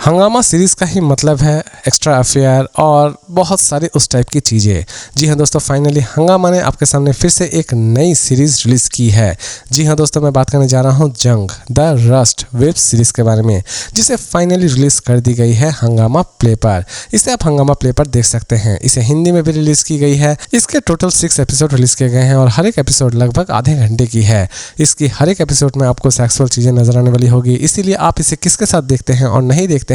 हंगामा सीरीज़ का ही मतलब है एक्स्ट्रा अफेयर और बहुत सारी उस टाइप की चीज़ें। जी हाँ दोस्तों, फाइनली हंगामा ने आपके सामने फिर से एक नई सीरीज़ रिलीज़ की है। जी हाँ दोस्तों, मैं बात करने जा रहा हूँ जंग द रस्ट वेब सीरीज़ के बारे में, जिसे फाइनली रिलीज़ कर दी गई है हंगामा प्ले पर। इसे आप हंगामा प्ले पर देख सकते हैं। इसे हिंदी में भी रिलीज़ की गई है। इसके टोटल 6 एपिसोड रिलीज़ किए गए हैं और हर एक एपिसोड लगभग आधे घंटे की है। इसकी हर एक एपिसोड में आपको सेक्सुअल चीज़ें नजर आने वाली होगी, इसीलिए आप इसे किसके साथ देखते हैं और नहीं देखते हैं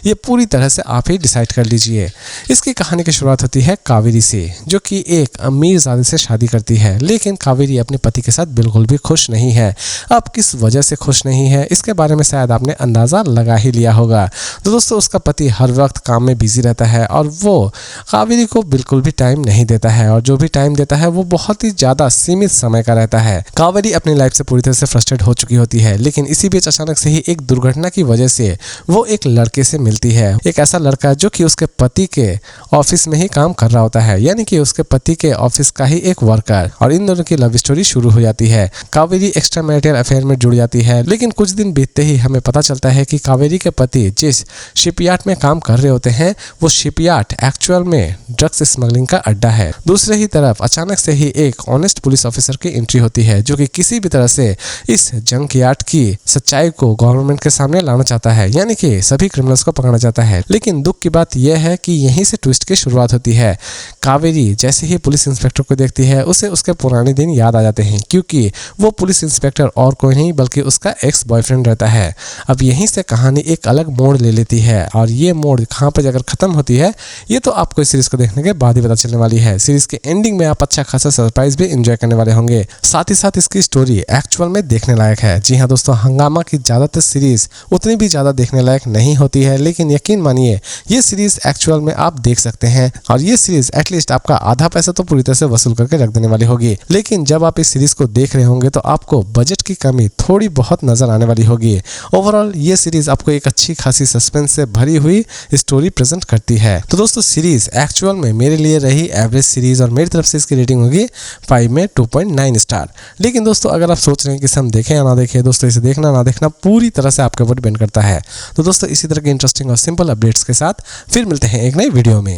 ये पूरी तरह से आप ही डिसाइड कर लीजिए। इसकी कहानी की शुरुआत होती है कावेरी से, जो कि एक अमीरजादे से शादी करती है। लेकिन कावेरी अपने पति के साथ बिल्कुल भी खुश नहीं है। अब किस वजह से खुश नहीं है इसके बारे में शायद आपने अंदाज़ा लगा ही लिया होगा। तो दोस्तों, उसका पति हर वक्त काम में बिजी रहता है और वो कावेरी को बिल्कुल भी टाइम नहीं देता है, और जो भी टाइम देता है वो बहुत ही ज़्यादा सीमित समय का रहता है। कावेरी अपनी लाइफ से पूरी तरह से फ्रस्ट्रेट हो चुकी होती है, लेकिन इसी बीच अचानक से ही एक दुर्घटना की वजह से वो एक लड़के से मिलती है। एक ऐसा लड़का जो कि उसके पति के ऑफिस में ही काम कर रहा होता है, यानी कि उसके पति के ऑफिस का ही एक वर्कर, और इन दोनों की लव स्टोरी शुरू हो जाती है। कावेरी एक्स्ट्रा मैरिटल अफेयर में जुड़ जाती है, लेकिन कुछ दिन बीतते ही हमें पता चलता है कि कावेरी के पति जिस शिपयार्ड में काम कर रहे होते हैं वो शिपयार्ड एक्चुअल में ड्रग्स स्मगलिंग का अड्डा है। दूसरे ही तरफ अचानक से ही एक ऑनेस्ट पुलिस ऑफिसर की एंट्री होती है, जो कि किसी भी तरह से इस जंक यार्ड की सच्चाई को गवर्नमेंट के सामने लाना चाहता है, यानी कि सभी क्रिमिनल्स को पकड़ना चाहता है। लेकिन दुख की बात यह है कि यहीं से ट्विस्ट की शुरुआत होती है। कावेरी जैसे ही पुलिस इंस्पेक्टर को देखती है उसे उसके पुराने दिन याद आ जाते हैं, क्योंकि वो पुलिस इंस्पेक्टर और कोई नहीं बल्कि उसका एक्स बॉयफ्रेंड रहता है। अब यहीं से कहानी एक अलग मोड़ ले लेती है, और ये मोड़ कहाँ पर जाकर खत्म होती है ये तो आपको इस सीरीज को देखने के बाद ही पता चलने वाली है। सीरीज के एंडिंग में आप अच्छा खासा सरप्राइज भी एंजॉय करने वाले होंगे। साथ ही साथ इसकी स्टोरी एक्चुअल में देखने लायक है। जी हाँ दोस्तों, हंगामा की ज़्यादातर सीरीज उतनी भी ज़्यादा देखने लायक नहीं होती है, लेकिन यकीन मानिए ये सीरीज एक्चुअल में आप देख सकते हैं, और ये सीरीज एटलीस्ट आपका आधा पैसा तो पूरी तरह से वसूल करके रख देने वाली होगी। लेकिन जब आप इस सीरीज को देख रहे होंगे तो आपको बजट की कमी थोड़ी बहुत नजर आने वाली होगी। ओवरऑल ये सीरीज आपको एक अच्छी खासी सस्पेंस से भरी हुई स्टोरी प्रेजेंट करती है। तो दोस्तों, सीरीज एक्चुअल में मेरे लिए रही एवरेज सीरीज, और मेरी तरफ से इसकी रेटिंग होगी 5 में 2.9 स्टार। लेकिन दोस्तों, अगर आप सोच रहे हैं कि इसे हम देखें या ना देखें, दोस्तों इसे देखना ना देखना पूरी तरह से आपके ऊपर डिपेंड करता है। तो दोस्तों, इसी तरह के इंटरेस्टिंग और सिंपल अपडेट्स के साथ फिर मिलते हैं एक नई वीडियो में।